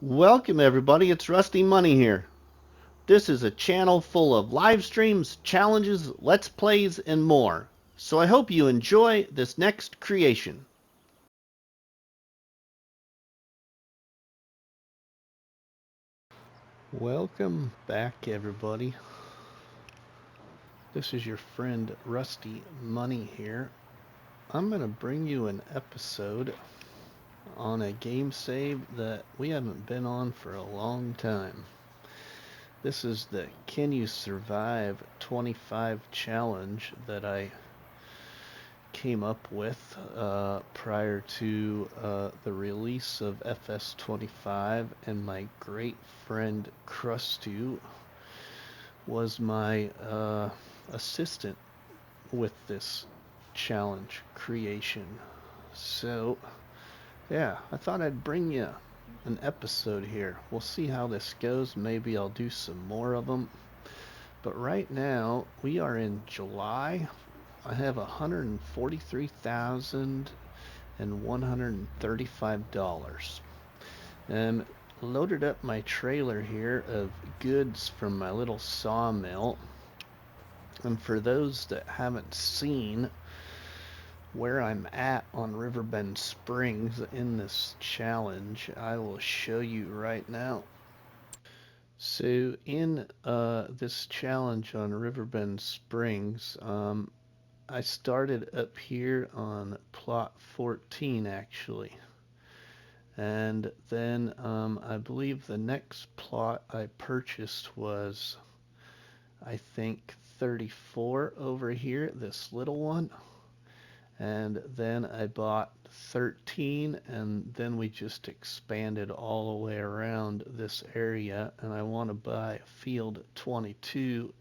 Welcome everybody, it's RustyMoney here. This is a channel full of live streams, challenges, let's plays, and more. So I hope you enjoy this next creation. Welcome back everybody. This is your friend RustyMoney here. I'm going to bring you an episode on a game save that we haven't been on for a long time. This is the Can You Survive 25 challenge that I came up with prior to the release of FS25, and my great friend Krusty was my assistant with this challenge creation. So yeah, I thought I'd bring you an episode here. We'll see how this goes. Maybe I'll do some more of them. But right now, we are in July. I have $143,135 and loaded up my trailer here of goods from my little sawmill. And for those that haven't seen where I'm at on Riverbend Springs in this challenge, I will show you right now. So in this challenge on Riverbend Springs, I started up here on plot 14 actually, and then I believe the next plot I purchased was, I think, 34 over here, this little one. And then I bought 13, and then we just expanded all the way around this area, and I want to buy field 22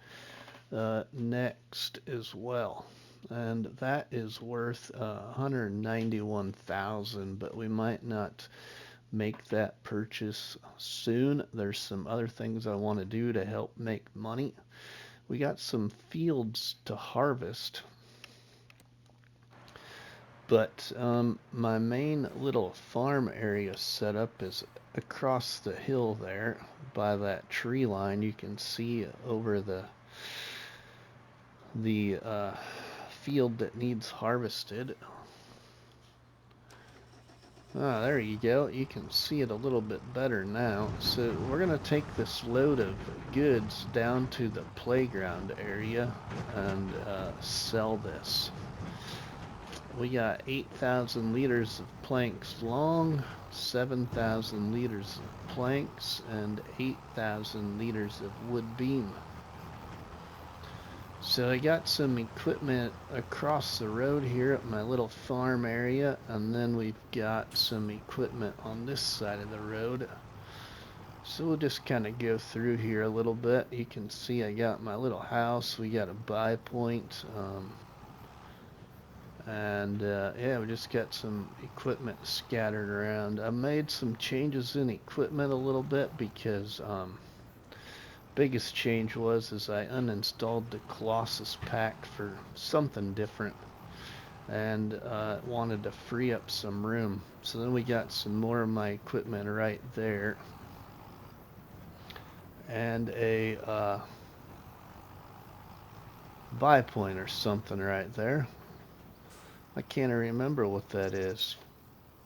next as well, and that is worth 191,000, but we might not make that purchase soon. There's some other things I want to do to help make money. We got some fields to harvest, but my main little farm area setup is across the hill there by that tree line. You can see over the field that needs harvested. There you go. You can see it a little bit better now. So we're going to take this load of goods down to the playground area and sell this. We got 8,000 liters of planks long, 7,000 liters of planks, and 8,000 liters of wood beam. So I got some equipment across the road here at my little farm area, and then we've got some equipment on this side of the road. So we'll just kind of go through here a little bit. You can see I got my little house. We got a buy point. Yeah, we just got some equipment scattered around. I made some changes in equipment a little bit because biggest change was I uninstalled the Colossus pack for something different, and wanted to free up some room. So then we got some more of my equipment right there, and a buy point or something right there. I can't remember what that is.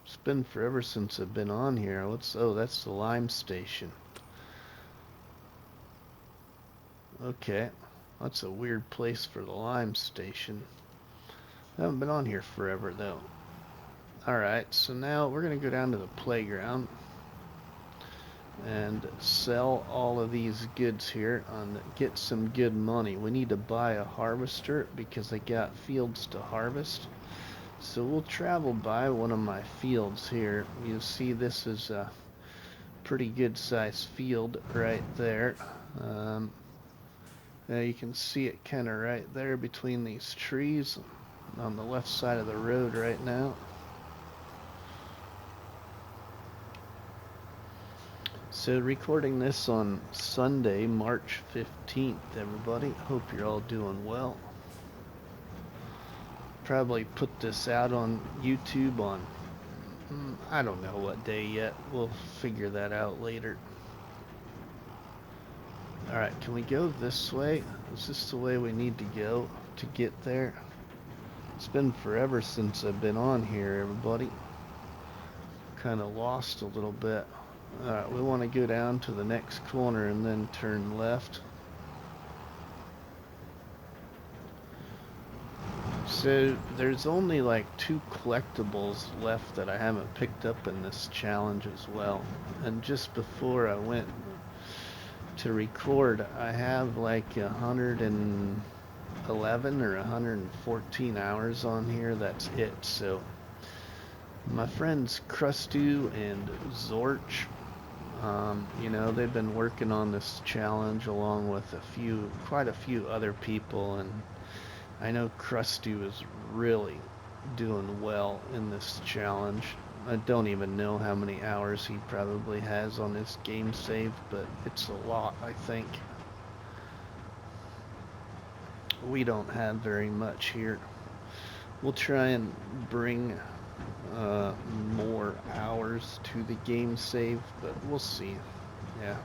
It's been forever since I've been on here. Oh, that's the lime station. Okay, that's a weird place for the lime station. I haven't been on here forever though. Alright, so now we're going to go down to the playground and sell all of these goods here and get some good money. We need to buy a harvester because I got fields to harvest. So we'll travel by one of my fields here. You'll see this is a pretty good sized field right there. You can see it kind of right there between these trees on the left side of the road right now. So recording this on Sunday, March 15th, everybody. Hope you're all doing well. Probably put this out on YouTube on I don't know what day yet. We'll figure that out later. Alright, can we go this way? Is this the way we need to go to get there? It's been forever since I've been on here, everybody. Kind of lost a little bit. Alright, we want to go down to the next corner and then turn left. So there's only like 2 collectibles left that I haven't picked up in this challenge as well. And just before I went to record, I have like 111 or 114 hours on here. That's it. So my friends Crustu and Zorch, you know, they've been working on this challenge along with quite a few other people, and I know Krusty is really doing well in this challenge. I don't even know how many hours he probably has on his game save, but it's a lot, I think. We don't have very much here. We'll try and bring more hours to the game save, but we'll see. Yeah.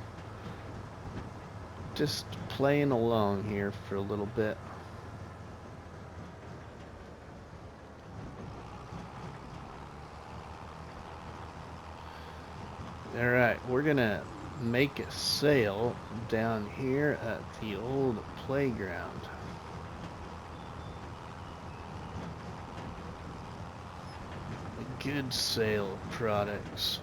Just playing along here for a little bit. Alright, we're gonna make a sale down here at the old playground. A good sale of products.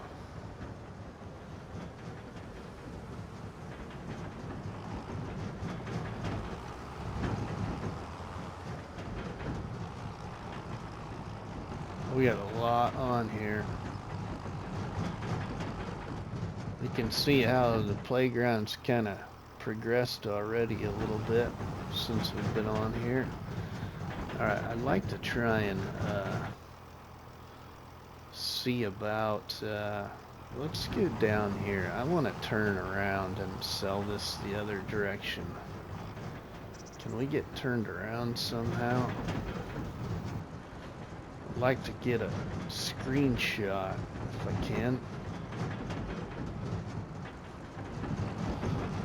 We got a lot on here. You can see how the playground's kind of progressed already a little bit since we've been on here. Alright, I'd like to try and see about, let's go down here. I want to turn around and sell this the other direction. Can we get turned around somehow? I'd like to get a screenshot if I can.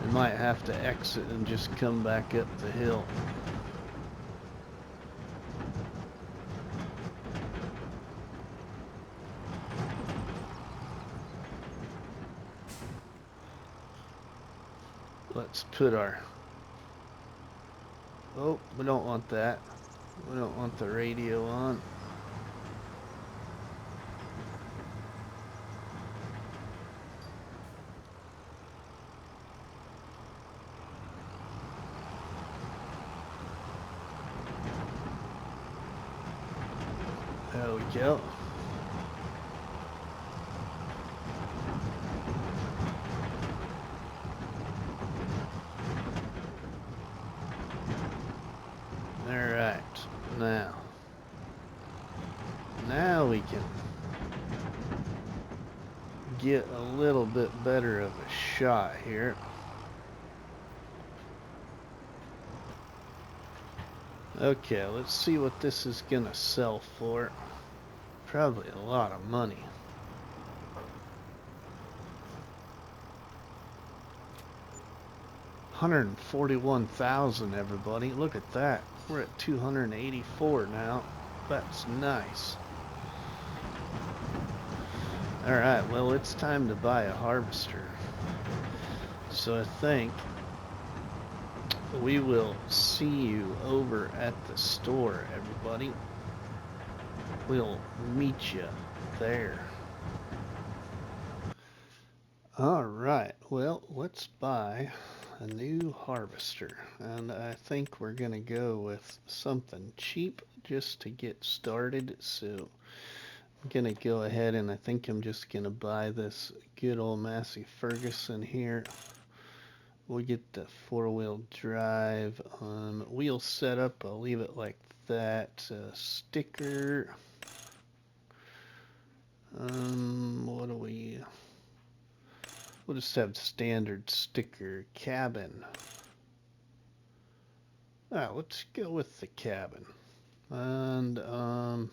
I might have to exit and just come back up the hill. Let's put our... Oh, we don't want that. We don't want the radio on. There we go. Alright, now we can get a little bit better of a shot here. Okay, let's see what this is gonna sell for. Probably a lot of money. $141,000, everybody. Look at that. We're at 284 now. That's nice. Alright, well, it's time to buy a harvester. So I think we will see you over at the store, everybody. We'll meet you there. Alright, well, let's buy a new harvester. And I think we're going to go with something cheap just to get started. So I'm going to go ahead and I think I'm just going to buy this good old Massey Ferguson here. We'll get the 4-wheel drive. Wheel setup, I'll leave it like that. Sticker. What do we... We'll just have standard sticker. Cabin. Let's go with the cabin. And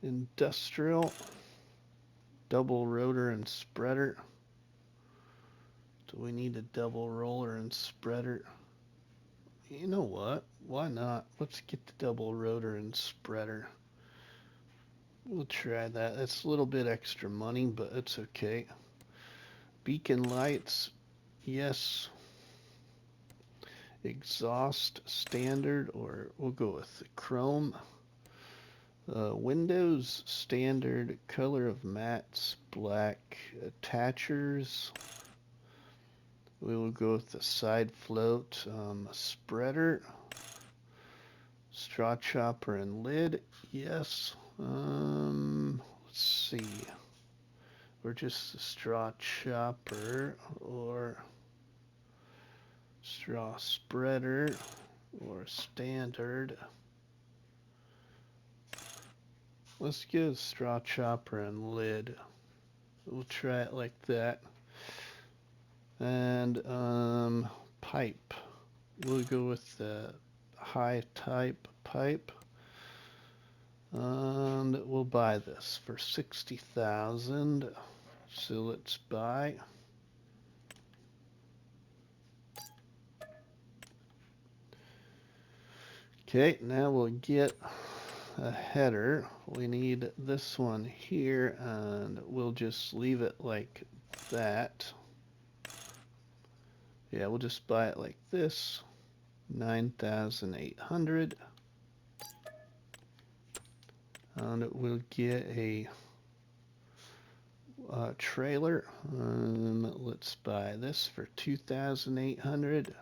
industrial. double rotor and spreader. Do we need a double roller and spreader? You know what? Why not? Let's get the double rotor and spreader. We'll try that. That's a little bit extra money, but it's okay. Beacon lights, yes. Exhaust standard, or we'll go with the chrome. Windows standard, color of mats, black. Attachers, we will go with the side float. Spreader, straw chopper and lid, yes. Let's see. Or just a straw chopper, or straw spreader, or standard. Let's get a straw chopper and lid. We'll try it like that. And pipe. We'll go with the high type pipe. And we'll buy this for 60,000. So let's buy. Okay, now we'll get a header. We need this one here, and we'll just leave it like that. Yeah, we'll just buy it like this. 9,800. And we'll get a trailer. Let's buy this for 2,800.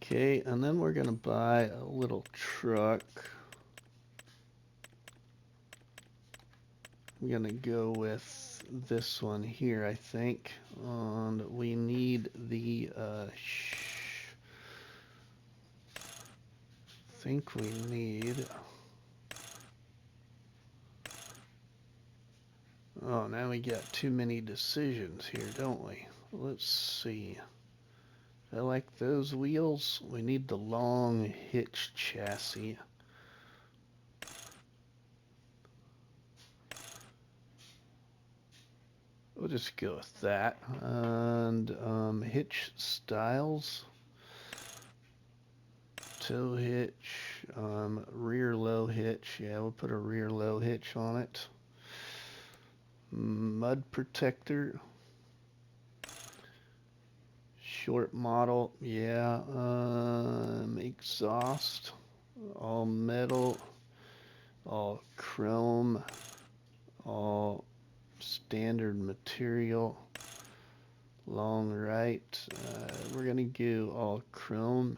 Okay, and then we're going to buy a little truck. I'm going to go with this one here, I think. And we need the I think we need. Oh, now we got too many decisions here, don't we? Let's see. I like those wheels. We need the long hitch chassis. We'll just go with that. And hitch styles. Tow hitch, rear low hitch. Yeah, we'll put a rear low hitch on it. Mud protector. Short model, yeah. Exhaust, all metal, all chrome, all standard material. Long right. We're gonna go all chrome.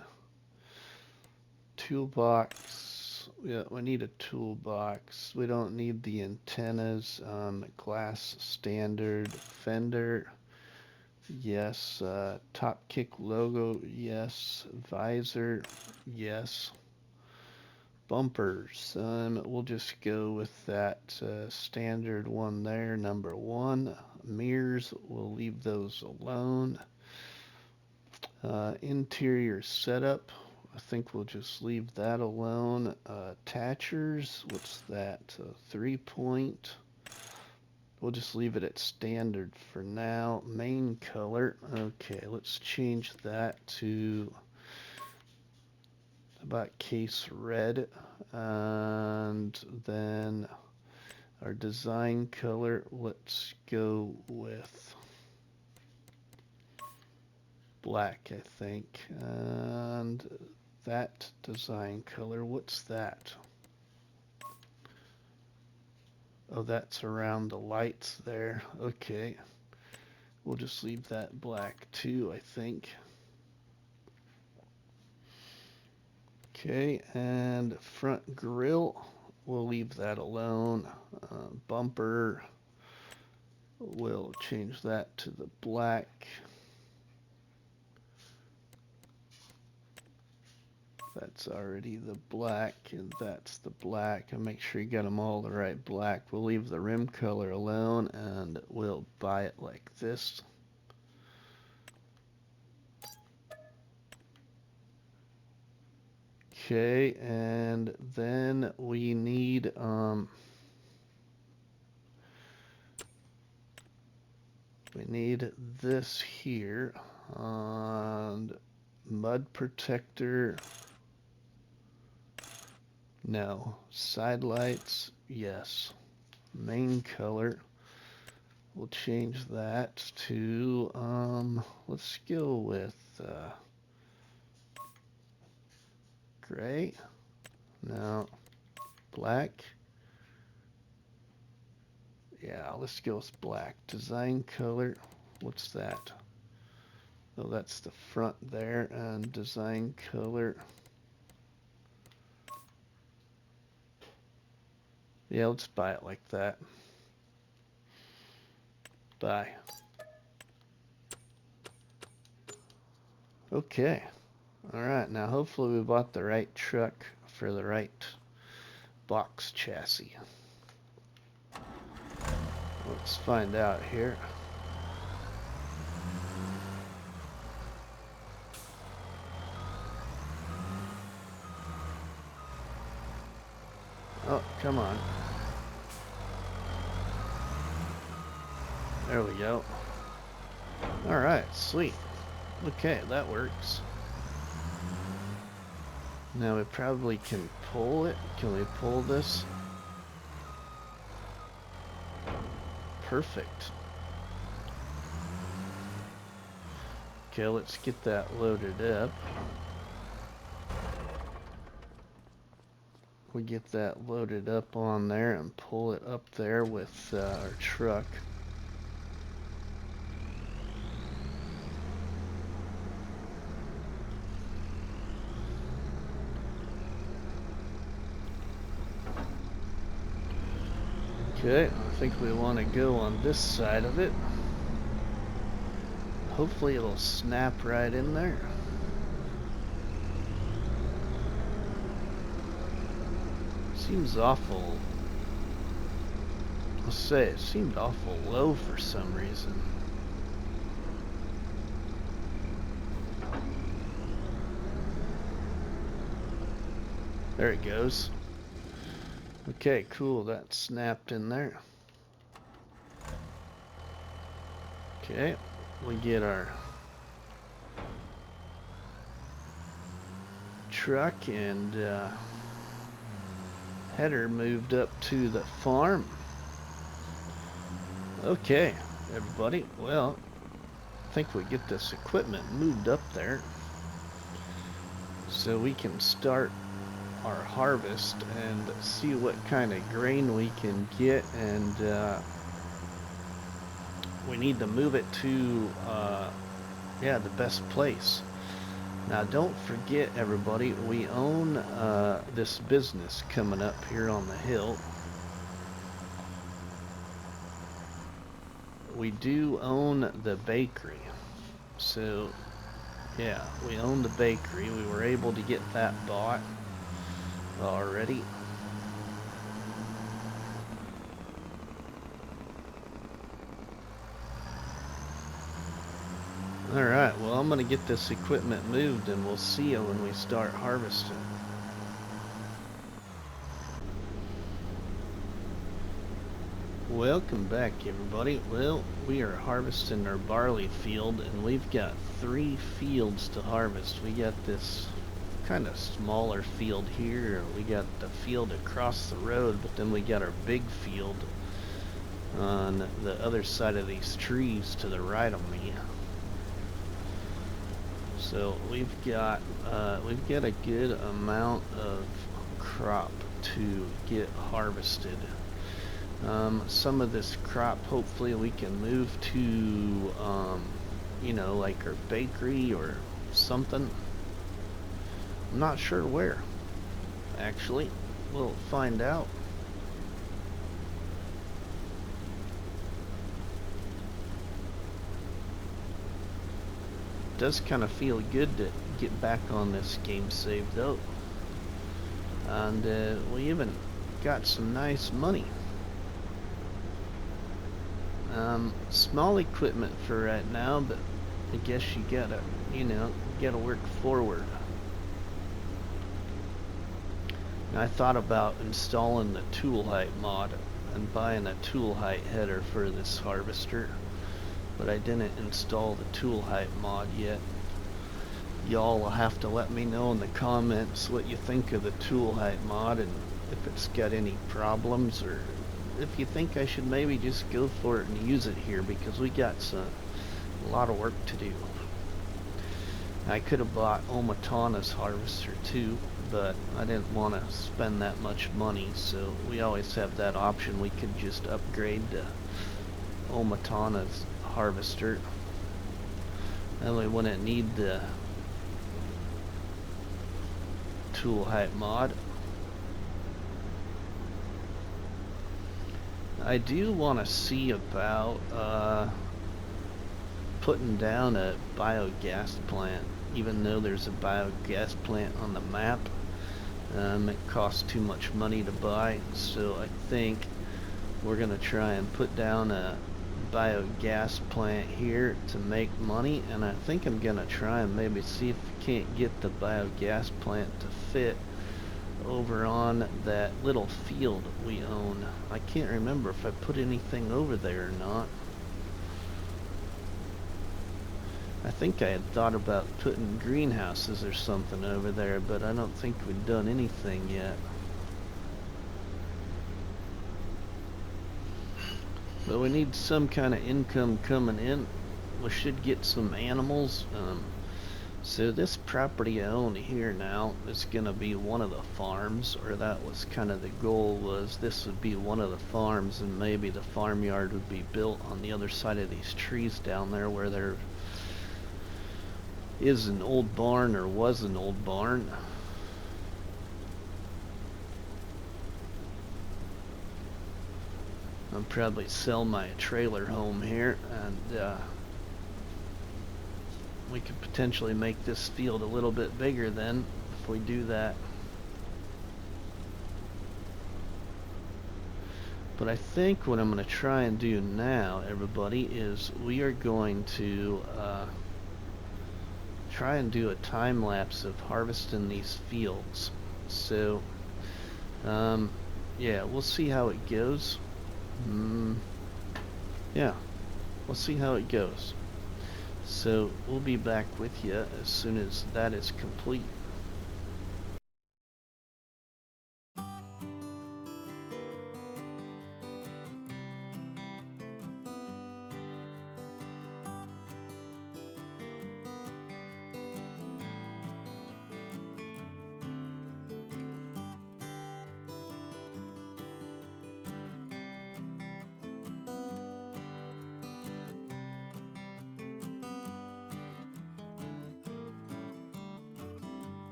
Toolbox. Yeah, we need a toolbox. We don't need the antennas. Glass standard. Fender. Yes. Top kick logo. Yes. Visor. Yes. Bumpers. We'll just go with that standard one there, number 1. Mirrors, we'll leave those alone. Interior setup, I think we'll just leave that alone. Attachers, what's that? 3-point. We'll just leave it at standard for now. Main color, okay, let's change that to about case red. And then our design color, let's go with black, I think. And that design color, what's that? Oh, that's around the lights there. Okay. We'll just leave that black too, I think. Okay, and front grille, we'll leave that alone. Bumper, we'll change that to the black. That's already the black, and that's the black. And make sure you got them all the right black. We'll leave the rim color alone, and we'll buy it like this. Okay, and then we need We need this here. And mud protector. No. Side lights. Yes. Main color. We'll change that to, let's go with gray. No. Black. Yeah, let's go with black. Design color. What's that? Oh, that's the front there. And design color. Yeah, let's buy it like that. Buy. Okay. Alright, now hopefully we bought the right truck for the right box chassis. Let's find out here. Oh, come on. There we go. Alright, sweet. Okay, that works. Now we probably can pull it. Can we pull this? Perfect. Okay, let's get that loaded up. We get that loaded up on there and pull it up there with our truck. Okay, I think we want to go on this side of it. Hopefully it'll snap right in there. Seems awful. Let's say it seemed awful low for some reason. There it goes. Okay, cool. That snapped in there. Okay, we get our truck and header moved up to the farm. Okay, everybody. Well, I think we get this equipment moved up there so we can start our harvest and see what kind of grain we can get, and we need to move it to yeah, the best place. Now don't forget, everybody, we own this business coming up here on the hill. We do own the bakery, so yeah, we own the bakery. We were able to get that bought already. Alright, well, I'm going to get this equipment moved and we'll see you when we start harvesting. Welcome back, everybody. Well, we are harvesting our barley field and we've got 3 fields to harvest. We got this kind of smaller field here, we got the field across the road, but then we got our big field on the other side of these trees to the right of me. So we've got a good amount of crop to get harvested. Some of this crop hopefully we can move to you know, like our bakery or something. I'm not sure where, actually. We'll find out. It does kind of feel good to get back on this game save though. And we even got some nice money. Small equipment for right now, but I guess you gotta, you know, gotta work forward. I thought about installing the tool height mod and buying a tool height header for this harvester, but I didn't install the tool height mod yet. Y'all will have to let me know in the comments what you think of the tool height mod and if it's got any problems, or if you think I should maybe just go for it and use it here, because we got a lot of work to do. I could have bought Omatana's harvester too, but I didn't want to spend that much money, so we always have that option. We could just upgrade to Omatana's harvester, and we wouldn't need the tool height mod. I do want to see about putting down a biogas plant, even though there's a biogas plant on the map. It costs too much money to buy, so I think we're gonna try and put down a biogas plant here to make money, and I think I'm gonna try and maybe see if we can't get the biogas plant to fit over on that little field we own. I can't remember if I put anything over there or not. I think I had thought about putting greenhouses or something over there, but I don't think we've done anything yet. But we need some kind of income coming in. We should get some animals. So this property I own here now is gonna be one of the farms, or that was kind of the goal, was this would be one of the farms, and maybe the farmyard would be built on the other side of these trees down there where there is an old barn, or was an old barn. I'll probably sell my trailer home here, and we could potentially make this field a little bit bigger then if we do that. But I think what I'm going to try and do now, everybody, is we are going to try and do a time lapse of harvesting these fields. So yeah, we'll see how it goes. Yeah, we'll see how it goes. So we'll be back with you as soon as that is complete.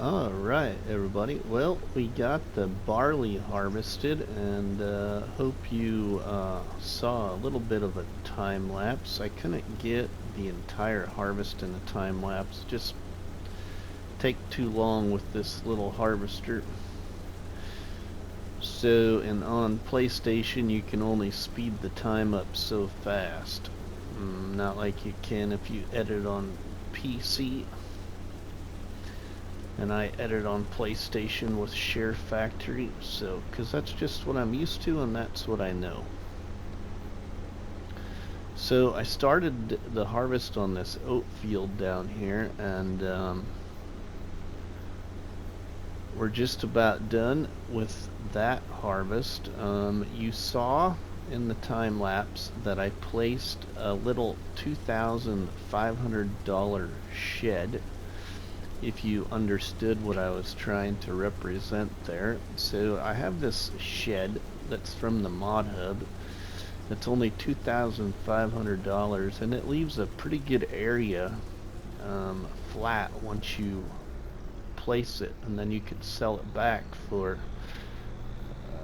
Alright, everybody. Well, we got the barley harvested, and hope you saw a little bit of a time lapse. I couldn't get the entire harvest in a time lapse. Just take too long with this little harvester. So, and on PlayStation, you can only speed the time up so fast. Not like you can if you edit on PC. And I edit on PlayStation with Share Factory, so because that's just what I'm used to and that's what I know. So I started the harvest on this oat field down here, and we're just about done with that harvest. You saw in the time lapse that I placed a little $2,500 shed, if you understood what I was trying to represent there. So I have this shed that's from the mod hub that's only $2,500, and it leaves a pretty good area flat once you place it, and then you could sell it back for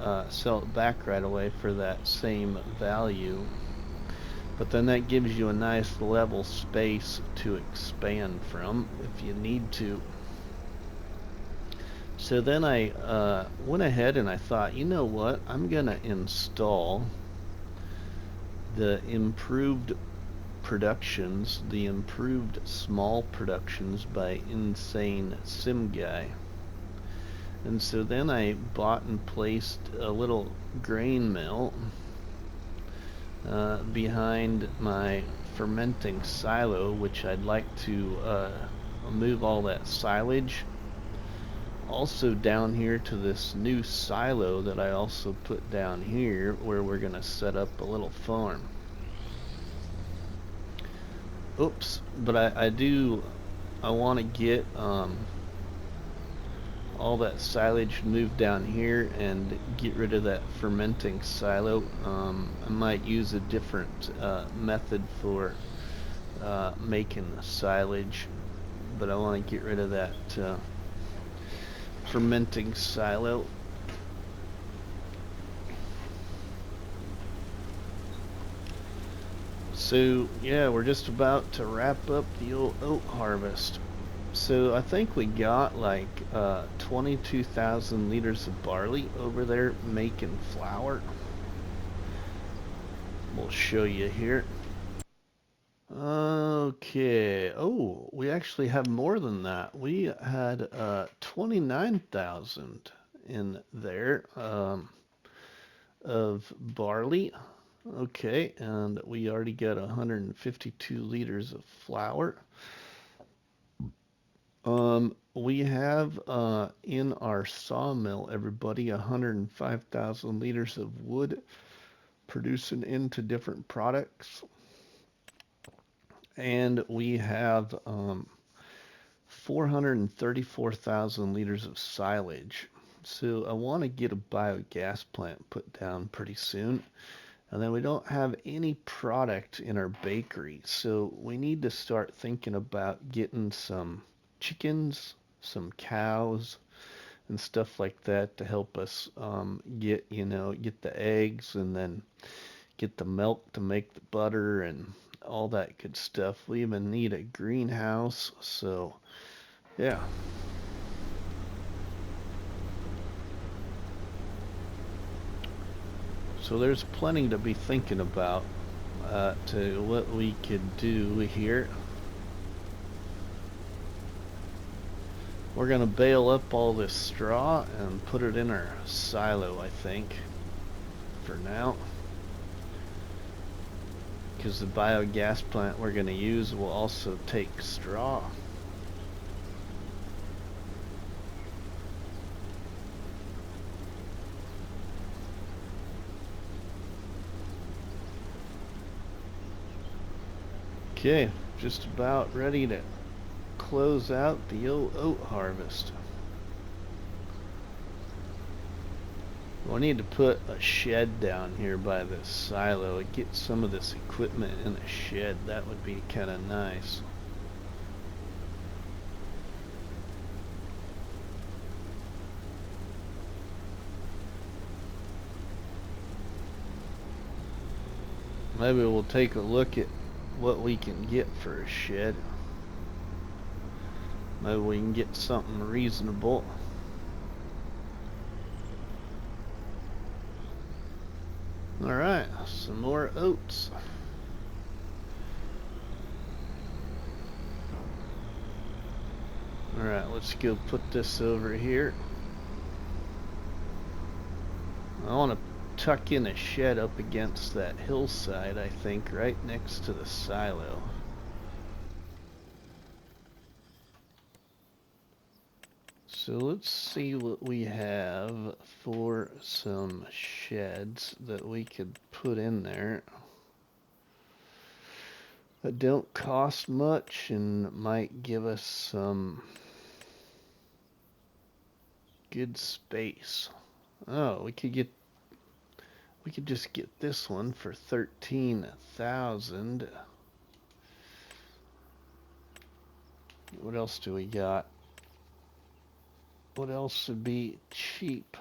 right away for that same value. But then that gives you a nice level space to expand from if you need to. So then I went ahead and I thought, you know what, I'm gonna install the improved productions, the improved small productions by Insane Sim Guy. And so then I bought and placed a little grain mill behind my fermenting silo, which I'd like to move all that silage also down here to this new silo that I also put down here, where we're gonna set up a little farm. Oops, but I want to get all that silage moved down here and get rid of that fermenting silo. I might use a different method for making the silage, but I want to get rid of that fermenting silo. So yeah, we're just about to wrap up the old oat harvest. So I think we got like 22,000 liters of barley over there making flour. We'll show you here. Okay. Oh, we actually have more than that. We had 29,000 in there of barley. Okay, and we already got 152 liters of flour. We have in our sawmill, everybody, 105,000 liters of wood producing into different products. And we have 434,000 liters of silage. So I want to get a biogas plant put down pretty soon. And then we don't have any product in our bakery. So we need to start thinking about getting some chickens, some cows, and stuff like that to help us get the eggs, and then get the milk to make the butter and all that good stuff. We even need a greenhouse. So yeah. So there's plenty to be thinking about to what we could do here. We're going to bale up all this straw and put it in our silo, I think, for now. Because the biogas plant we're going to use will also take straw. Okay, just about ready to close out the oat harvest. We'll need to put a shed down here by this silo and get some of this equipment in a shed. That would be kind of nice. Maybe we'll take a look at what we can get for a shed. Maybe we can get something reasonable. Alright, some more oats. Alright, let's go put this over here. I want to tuck in a shed up against that hillside, I think, right next to the silo. So let's see what we have for some sheds that we could put in there that don't cost much and might give us some good space. Oh, we could just get this one for 13,000. What else do we got? What else would be cheap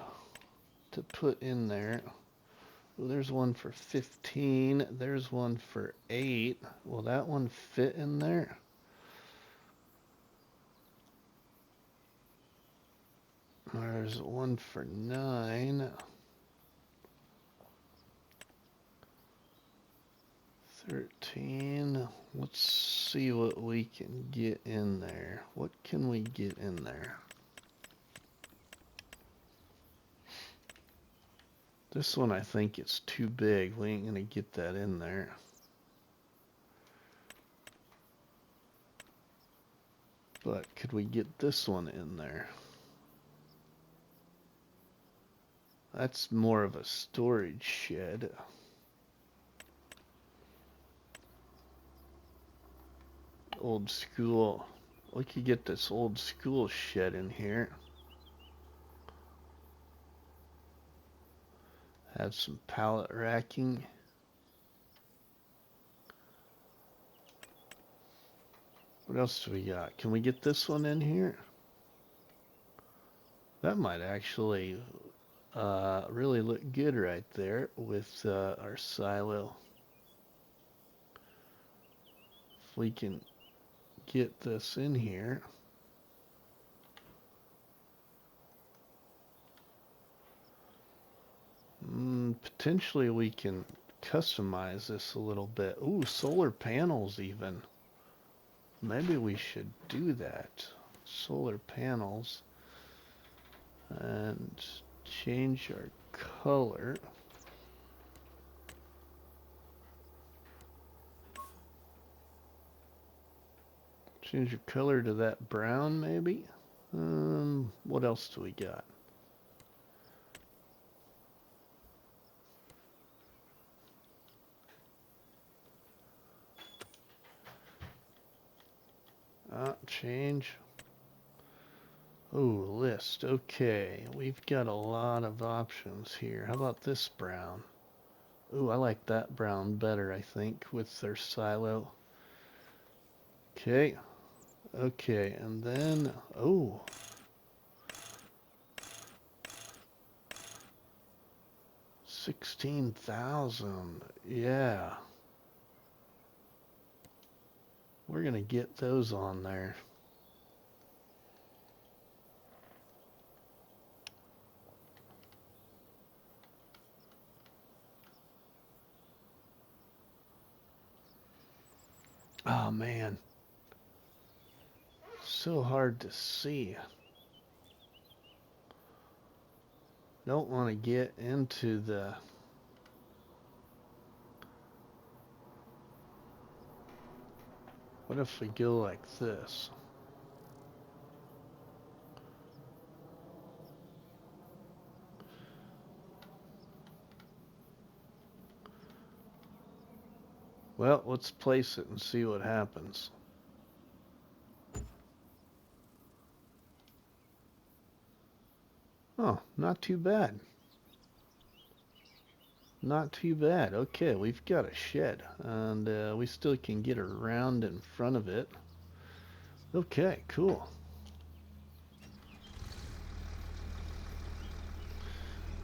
to put in there? Well, there's one for 15. There's one for 8. Will that one fit in there? There's one for 9. 13. Let's see what we can get in there. What can we get in there? This one, I think it's too big. We ain't gonna get that in there. But could we get this one in there? That's more of a storage shed. Old school. We could get this old school shed in here. Have some pallet racking. What else do we got? Can we get this one in here? That might actually really look good right there with our silo. If we can get this in here. Potentially we can customize this a little bit. Ooh, solar panels even. Maybe we should do that. Solar panels. And change our color. Change your color to that brown maybe. What else do we got? Change. Oh, list. Okay, we've got a lot of options here. How about this brown? Ooh, I like that brown better, I think, with their silo. Okay. Okay, and then, oh. $16,000. Yeah. We're gonna get those on there. Oh man. So hard to see. Don't want to get into the what if we go like this? Well, let's place it and see what happens. Oh, not too bad. Not too bad. Okay, we've got a shed, and we still can get around in front of it. Okay, cool.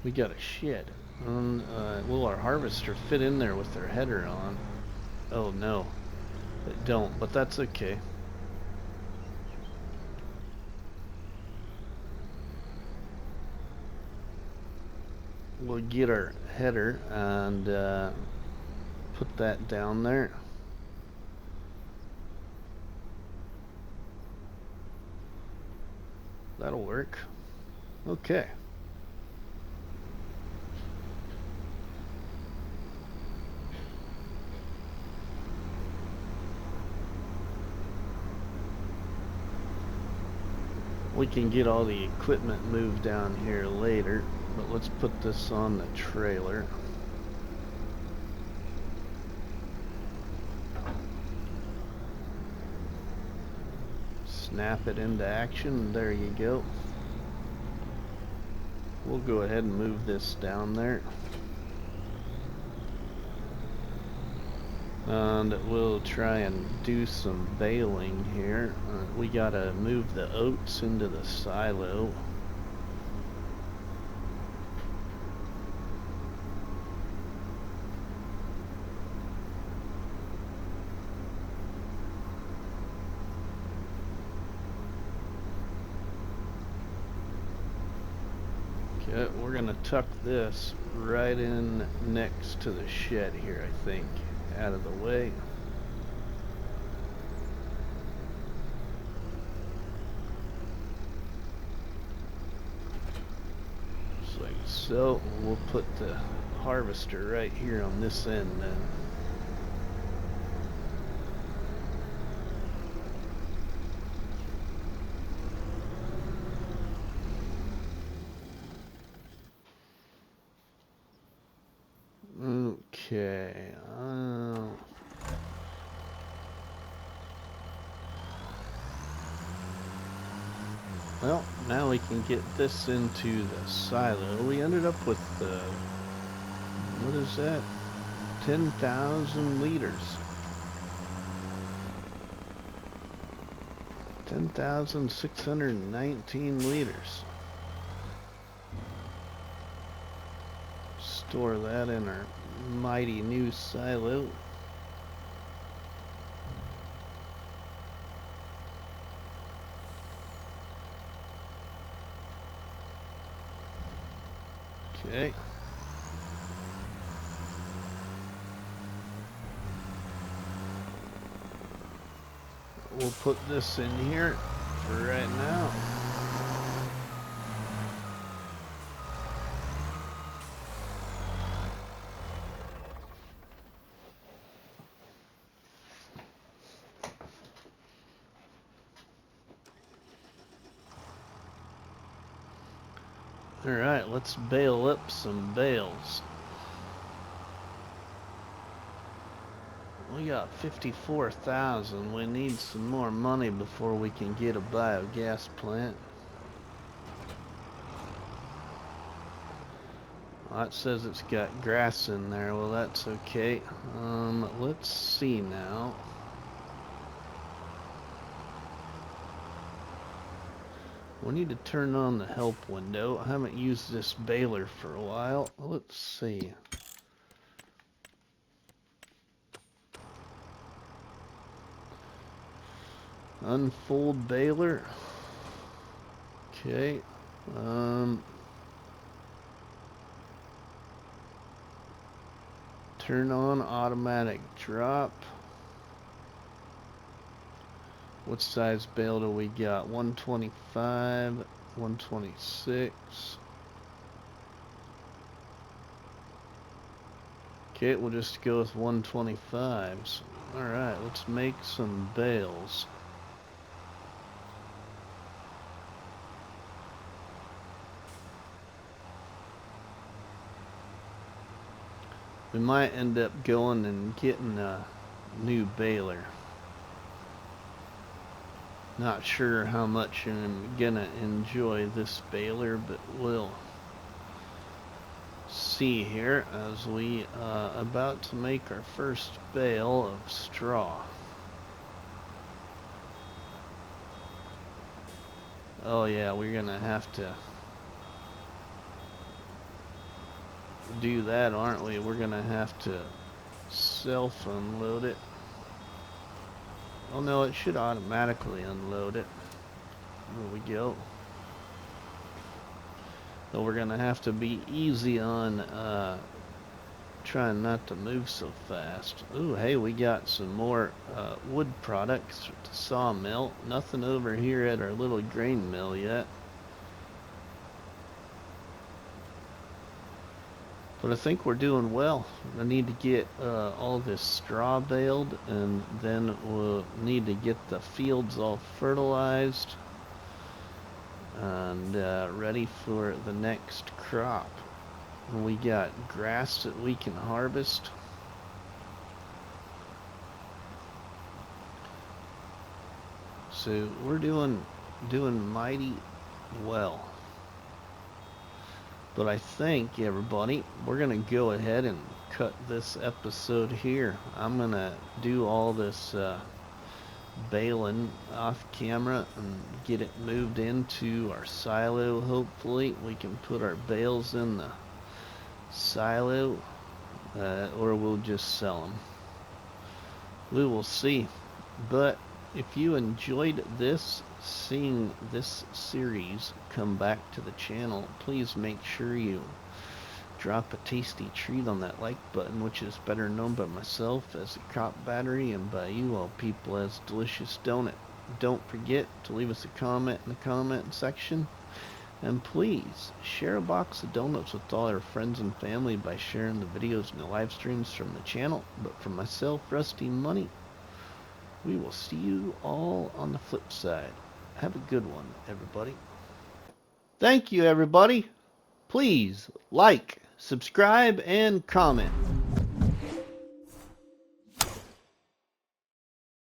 We got a shed. Will our harvester fit in there with their header on? Oh no, it don't, but that's okay. We'll get our header and put that down there. That'll work. Okay. We can get all the equipment moved down here later, but let's put this on the trailer. Snap it into action. There you go. We'll go ahead and move this down there. And we'll try and do some baling here. We gotta move the oats into the silo. Okay, we're gonna tuck this right in next to the shed here, I think. Out of the way. Just like so. We'll put the harvester right here on this end then. Okay. Well, now we can get this into the silo. We ended up with, what is that? 10,000 liters. 10,619 liters. Store that in our mighty new silo. Okay. We'll put this in here for right now. Alright, let's bale up some bales. We got 54,000. We need some more money before we can get a biogas plant. Well, that says it's got grass in there. Well, that's okay. Let's see now. We need to turn on the help window. I haven't used this baler for a while. Let's see. Unfold baler. Okay. Turn on automatic drop. What size bale do we got? 125, 126. Okay, we'll just go with 125s. Alright, let's make some bales. We might end up going and getting a new baler. Not sure how much I'm gonna enjoy this baler, but we'll see here as we about to make our first bale of straw. Oh yeah, we're gonna have to do that, aren't we? We're gonna have to self-unload it. Oh no, it should automatically unload it. There we go. So we're gonna have to be easy on trying not to move so fast. Ooh, hey, we got some more wood products at the sawmill. Nothing over here at our little grain mill yet. But I think we're doing well. I need to get all this straw baled, and then we'll need to get the fields all fertilized and ready for the next crop. We got grass that we can harvest. So we're doing mighty well. But I think, everybody, we're going to go ahead and cut this episode here. I'm going to do all this baling off camera and get it moved into our silo. Hopefully we can put our bales in the silo, or we'll just sell them. We will see. But if you enjoyed seeing this series come back to the channel, please make sure you drop a tasty treat on that like button, which is better known by myself as a crop battery and by you all people as delicious donut. Don't forget to leave us a comment in the comment section, and please share a box of donuts with all our friends and family by sharing the videos and the live streams from the channel. But for myself, RustyMoney, we will see you all on the flip side. Have a good one, everybody. Thank you, everybody. Please like, subscribe, and comment.